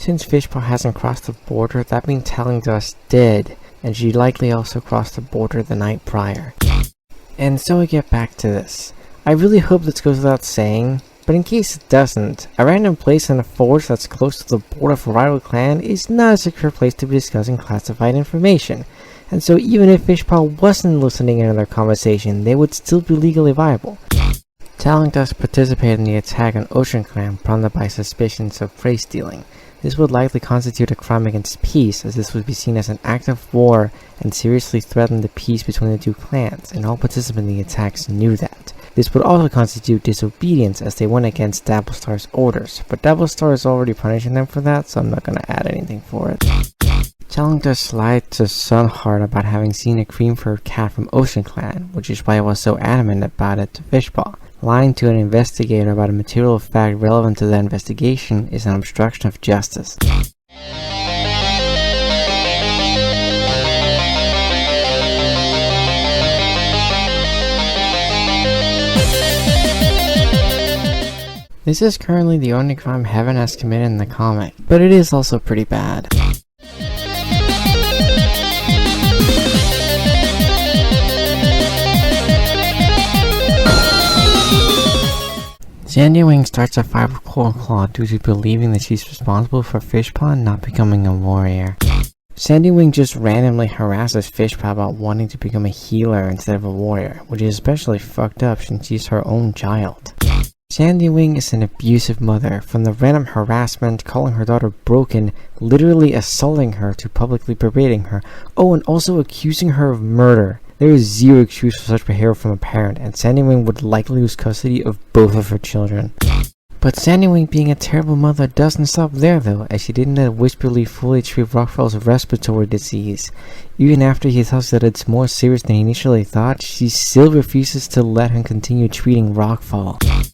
Since Fishpaw hasn't crossed the border, that means Talondusk did, and she likely also crossed the border the night prior. And so we get back to this. I really hope this goes without saying, but in case it doesn't, a random place in a forest that's close to the border of a rival clan is not a secure place to be discussing classified information, and so even if Fishpaw wasn't listening in on their conversation, they would still be legally viable. Talondusk participated in the attack on Ocean Clan, prompted by suspicions of prey stealing. This would likely constitute a crime against peace, as this would be seen as an act of war and seriously threaten the peace between the two clans, and all participants in the attacks knew that. This would also constitute disobedience, as they went against Autumnstar's orders, but Autumnstar is already punishing them for that, so I'm not going to add anything for it. Talondusk lied to Sunheart about having seen a cream-furred cat from Ocean Clan, which is why he was so adamant about it to Fishpaw. Lying to an investigator about a material fact relevant to that investigation is an obstruction of justice. This is currently the only crime Heaven has committed in the comic, but it is also pretty bad. Sandywing starts a fight with Claw due to believing that she's responsible for Fishpaw not becoming a warrior. Sandywing just randomly harasses Fishpaw about wanting to become a healer instead of a warrior, which is especially fucked up since she's her own child. Sandywing is an abusive mother, from the random harassment, calling her daughter broken, literally assaulting her, to publicly berating her, and also accusing her of murder. There is zero excuse for such behavior from a parent, and Sandywing would likely lose custody of both of her children. But Sandywing being a terrible mother doesn't stop there though, as she didn't let Whisperly fully treat Rockfall's respiratory disease. Even after he tells her that it's more serious than he initially thought, she still refuses to let him continue treating Rockfall.